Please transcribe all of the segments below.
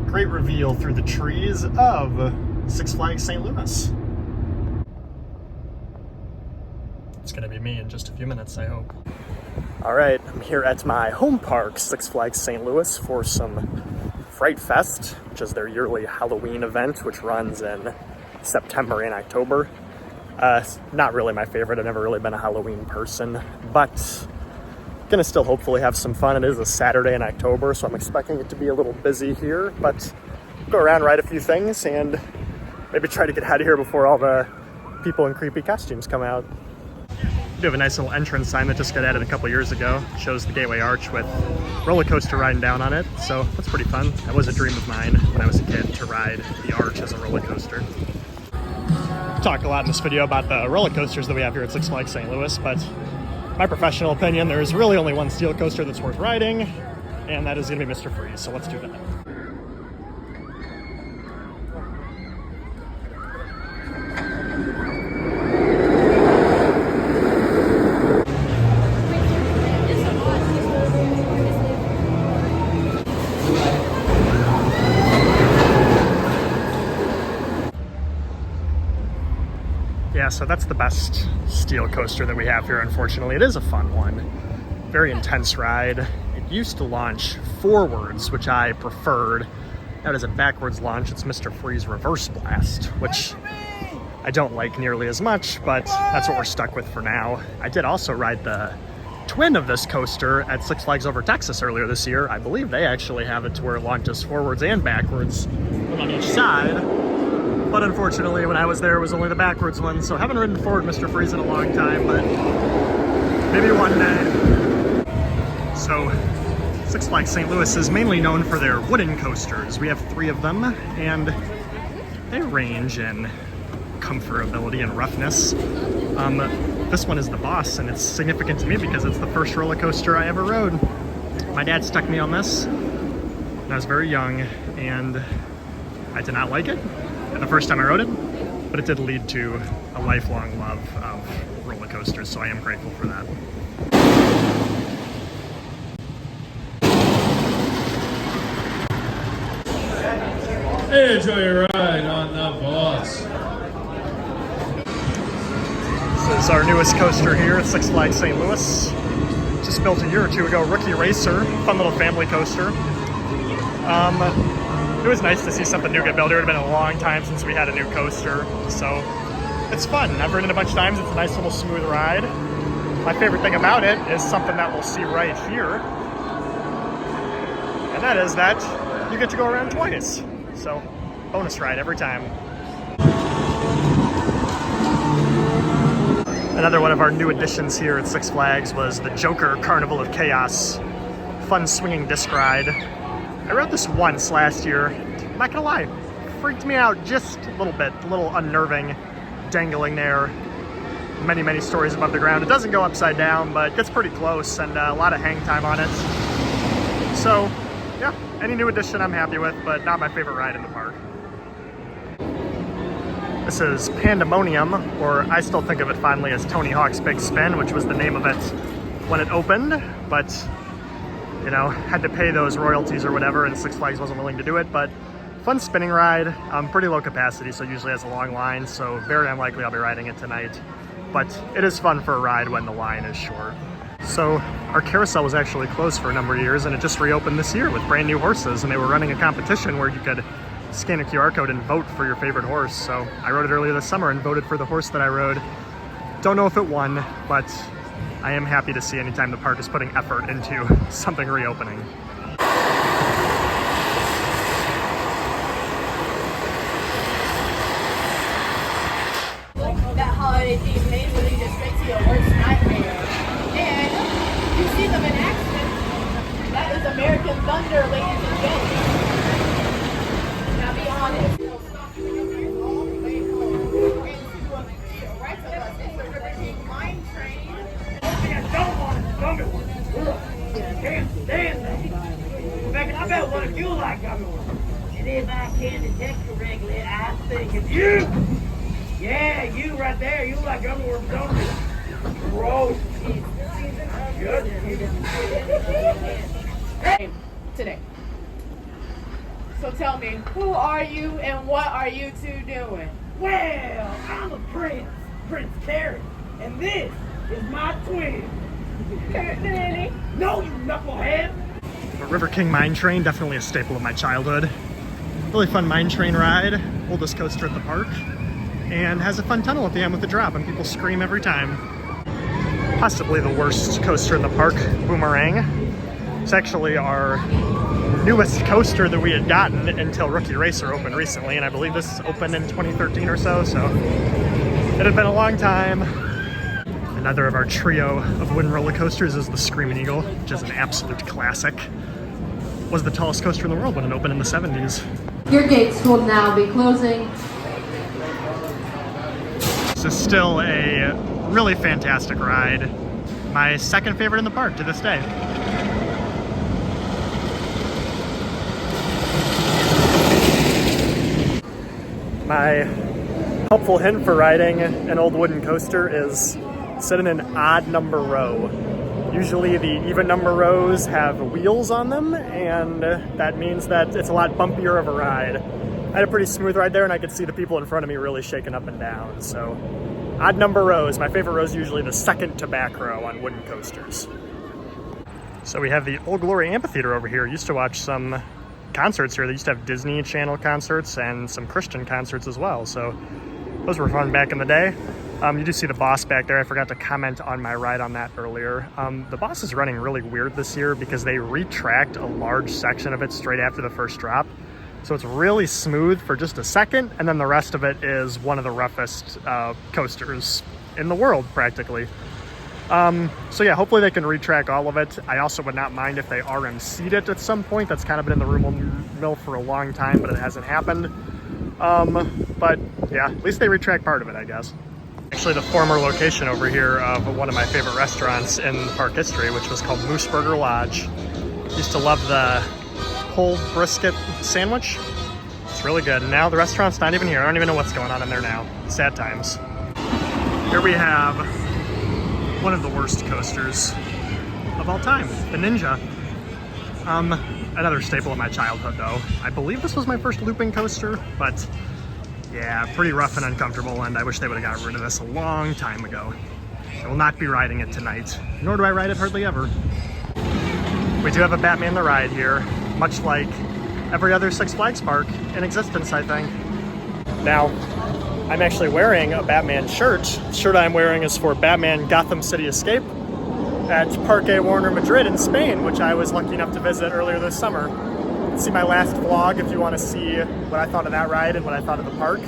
great reveal through the trees of Six Flags St. Louis. It's gonna be me in just a few minutes, I hope. All right, I'm here at my home park, Six Flags St. Louis, for some Fright Fest, which is their yearly Halloween event, which runs in September and October. Not really my favorite. I've never really been a Halloween person, but gonna still hopefully have some fun. It is a Saturday in October, so I'm expecting it to be a little busy here, but go around, ride a few things, and maybe try to get out of here before all the people in creepy costumes come out. We do have a nice little entrance sign that just got added a couple years ago. It shows the Gateway Arch with roller coaster riding down on it, so that's pretty fun. That was a dream of mine when I was a kid, to ride the Arch as a roller coaster. Talk a lot in this video about the roller coasters that we have here at Six Flags St. Louis, but my professional opinion, there's really only one steel coaster that's worth riding, and that is going to be Mr. Freeze, so let's do that. Yeah, so that's the best steel coaster that we have here, unfortunately. It is a fun one. Very intense ride. It used to launch forwards, which I preferred. Now it is a backwards launch. It's Mr. Freeze Reverse Blast, which I don't like nearly as much, but that's what we're stuck with for now. I did also ride the twin of this coaster at Six Flags Over Texas earlier this year. I believe they actually have it to where it launches forwards and backwards, one on each side. But unfortunately, when I was there, it was only the backwards one, so I haven't ridden forward Mr. Freeze in a long time, but maybe one day. So, Six Flags St. Louis is mainly known for their wooden coasters. We have 3 of them, and they range in comfortability and roughness. This one is the Boss, and it's significant to me because it's the first roller coaster I ever rode. My dad stuck me on this when I was very young, and I did not like it the first time I rode it, but it did lead to a lifelong love of roller coasters, so I am grateful for that. Hey, enjoy your ride on the Boss. This is our newest coaster here at Six Flags St. Louis. Just built a year or 2 ago, Rookie Racer, fun little family coaster. It was nice to see something new get built. It would have been a long time since we had a new coaster, so it's fun. I've ridden it a bunch of times. It's a nice little smooth ride. My favorite thing about it is something that we'll see right here, and that is that you get to go around twice. So, bonus ride every time. Another one of our new additions here at Six Flags was the Joker Carnival of Chaos. Fun swinging disc ride. I rode this once last year. I'm not gonna lie, freaked me out just a little bit, a little unnerving, dangling there. Many, many stories above the ground. It doesn't go upside down, but gets pretty close, and a lot of hang time on it. So, yeah, any new addition I'm happy with, but not my favorite ride in the park. This is Pandemonium, or I still think of it fondly as Tony Hawk's Big Spin, which was the name of it when it opened, but you know, had to pay those royalties or whatever, and Six Flags wasn't willing to do it, but fun spinning ride, pretty low capacity, so usually has a long line, so very unlikely I'll be riding it tonight, but it is fun for a ride when the line is short. So our carousel was actually closed for a number of years, and it just reopened this year with brand new horses, and they were running a competition where you could scan a QR code and vote for your favorite horse. So I rode it earlier this summer and voted for the horse that I rode. Don't know if it won, but I am happy to see anytime the park is putting effort into something reopening. That holiday theme may lead us straight to your worst nightmare. And you see them in action. That is American Thunder, ladies and gentlemen. Now be honest. Right to us is the River King Mine Train. I bet one of you like gummy worms. And if I can detect correctly, I think it's you. Yeah, you right there. You like gummy worms, don't you? Gross. Good. Today. So tell me, who are you and what are you two doing? Well, I'm a prince, Prince Carrot, and this is my twin. Carrot Nanny. No, you knucklehead! The River King Mine Train, definitely a staple of my childhood. Really fun mine train ride, oldest coaster at the park, and has a fun tunnel at the end with a drop, and people scream every time. Possibly the worst coaster in the park, Boomerang. It's actually our newest coaster that we had gotten until Rookie Racer opened recently, and I believe this opened in 2013 or so, so it had been a long time. Another of our trio of wooden roller coasters is the Screaming Eagle, which is an absolute classic. Was the tallest coaster in the world when it opened in the 70s. Your gates will now be closing. This is still a really fantastic ride. My second favorite in the park to this day. My helpful hint for riding an old wooden coaster is sit in an odd number row. Usually the even number rows have wheels on them, and that means that it's a lot bumpier of a ride. I had a pretty smooth ride there, and I could see the people in front of me really shaking up and down. So odd number rows. My favorite row is usually the second to back row on wooden coasters. So we have the Old Glory Amphitheater over here. Used to watch some concerts here. They used to have Disney Channel concerts and some Christian concerts as well. So those were fun back in the day. You do see the Boss back there. I forgot to comment on my ride on that earlier. The Boss is running really weird this year because they retracked a large section of it straight after the first drop. So it's really smooth for just a second, and then the rest of it is one of the roughest coasters in the world, practically. So yeah, hopefully they can retrack all of it. I also would not mind if they RMC'd it at some point. That's kind of been in the rumor mill for a long time, but it hasn't happened. But yeah, at least they retrack part of it, I guess. Actually, the former location over here of one of my favorite restaurants in park history, which was called Mooseburger Lodge. Used to love the pulled brisket sandwich. It's really good. And now the restaurant's not even here. I don't even know what's going on in there now. Sad times. Here we have one of the worst coasters of all time, the Ninja. Another staple of my childhood, though. I believe this was my first looping coaster, but yeah, pretty rough and uncomfortable, and I wish they would have got rid of this a long time ago. I will not be riding it tonight, nor do I ride it hardly ever. We do have a Batman the Ride here, much like every other Six Flags park in existence, I think. Now, I'm actually wearing a Batman shirt. The shirt I'm wearing is for Batman Gotham City Escape at Parque Warner Madrid in Spain, which I was lucky enough to visit earlier this summer. See my last vlog if you want to see what I thought of that ride and what I thought of the park.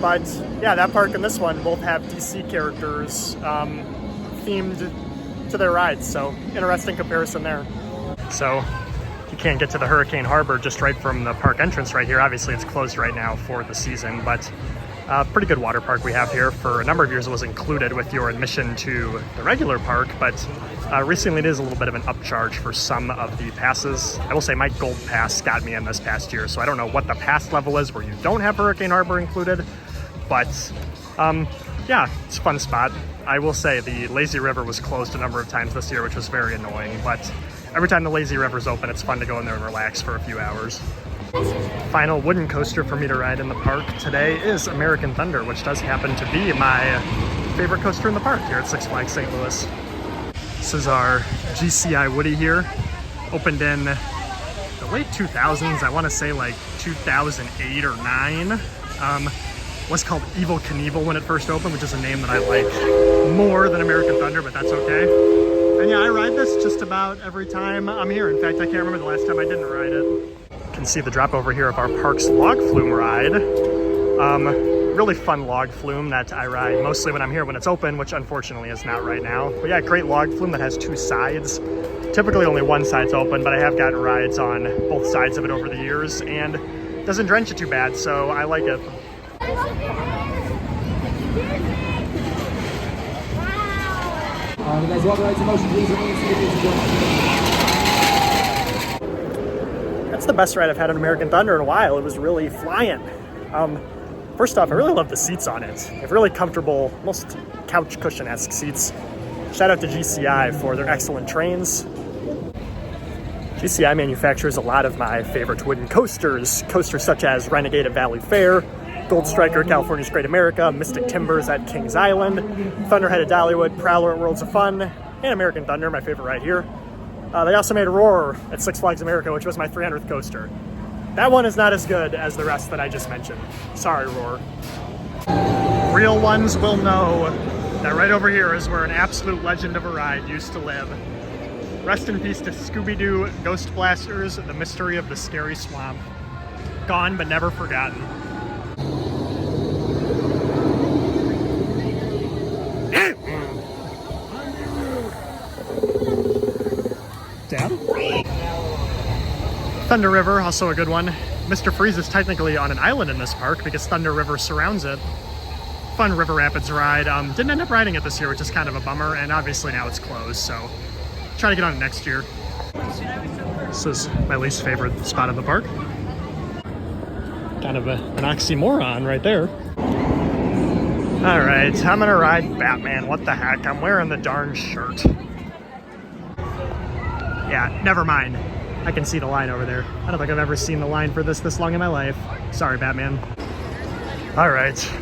But yeah, that park and this one both have DC characters themed to their rides, so interesting comparison there. So you can't get to the Hurricane Harbor just right from the park entrance right here. Obviously it's closed right now for the season, but pretty good water park we have here. For a number of years it was included with your admission to the regular park, but recently it is a little bit of an upcharge for some of the passes. I will say my gold pass got me in this past year, so I don't know what the pass level is where you don't have Hurricane Harbor included, but yeah, it's a fun spot. I will say the Lazy River was closed a number of times this year, which was very annoying, but every time the Lazy River's open, it's fun to go in there and relax for a few hours. Final wooden coaster for me to ride in the park today is American Thunder, which does happen to be my favorite coaster in the park here at Six Flags St. Louis. This is our GCI Woody here. Opened in the late 2000s, I want to say like 2008 or 9. Was called Evel Knievel when it first opened, which is a name that I like more than American Thunder, but that's okay. And yeah, I ride this just about every time I'm here. In fact, I can't remember the last time I didn't ride it. You can see the drop over here of our park's log flume ride. Really fun log flume that I ride mostly when I'm here when it's open, which unfortunately is not right now. But yeah, great log flume that has two sides. Typically only one side's open, but I have gotten rides on both sides of it over the years, and it doesn't drench it too bad, so I like it. Guys, welcome to motion, please. That's the best ride I've had on American Thunder in a while. It was really flying. First off, I really love the seats on it. They have really comfortable, almost couch cushion-esque seats. Shout out to GCI for their excellent trains. GCI manufactures a lot of my favorite wooden coasters. Coasters such as Renegade at Valley Fair, Gold Striker at California's Great America, Mystic Timbers at Kings Island, Thunderhead at Dollywood, Prowler at Worlds of Fun, and American Thunder, my favorite right here. They also made a Roar at Six Flags America, which was my 300th coaster. That one is not as good as the rest that I just mentioned. Sorry, Roar. Real ones will know that right over here is where an absolute legend of a ride used to live. Rest in peace to Scooby-Doo Ghost Blasters, the mystery of the scary swamp. Gone but never forgotten. Dad? Thunder River, also a good one. Mr. Freeze is technically on an island in this park because Thunder River surrounds it. Fun River Rapids ride. Didn't end up riding it this year, which is kind of a bummer, and obviously now it's closed, so try to get on it next year. This is my least favorite spot in the park. Kind of an oxymoron right there. All right, I'm gonna ride Batman. What the heck? I'm wearing the darn shirt. Yeah, never mind. I can see the line over there. I don't think I've ever seen the line for this long in my life. Sorry, Batman. All right.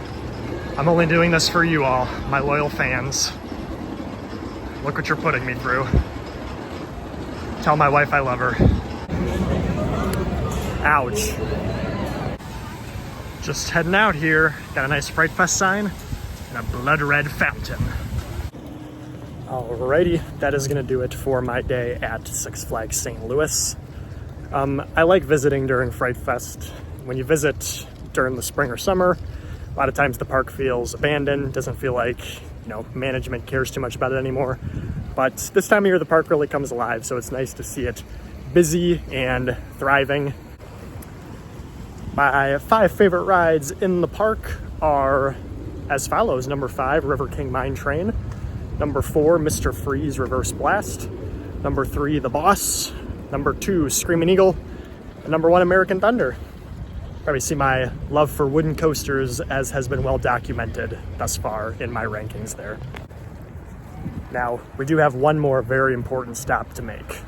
I'm only doing this for you all, my loyal fans. Look what you're putting me through. Tell my wife I love her. Ouch. Just heading out here. Got a nice Fright Fest sign and a blood red fountain. Alrighty, that is gonna do it for my day at Six Flags St. Louis. I like visiting during Fright Fest. When you visit during the spring or summer, a lot of times the park feels abandoned, doesn't feel like, management cares too much about it anymore. But this time of year, the park really comes alive, so it's nice to see it busy and thriving. My 5 favorite rides in the park are as follows. Number 5, River King Mine Train. Number 4, Mr. Freeze Reverse Blast. Number 3, The Boss. Number 2, Screaming Eagle. And number 1, American Thunder. Probably see my love for wooden coasters as has been well documented thus far in my rankings there. Now, we do have one more very important stop to make.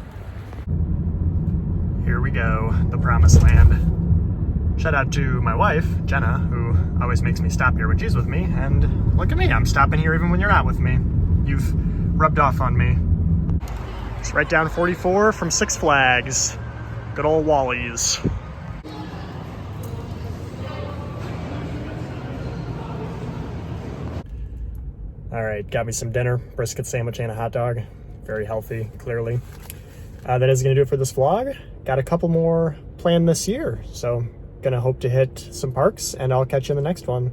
Here we go, the Promised Land. Shout out to my wife, Jenna, who always makes me stop here when she's with me, and look at me, I'm stopping here even when you're not with me. You've rubbed off on me. It's right down 44 from Six Flags. Good old Wally's. All right, got me some dinner, brisket sandwich and a hot dog. Very healthy, clearly. That is gonna do it for this vlog. Got a couple more planned this year, so gonna hope to hit some parks, and I'll catch you in the next one.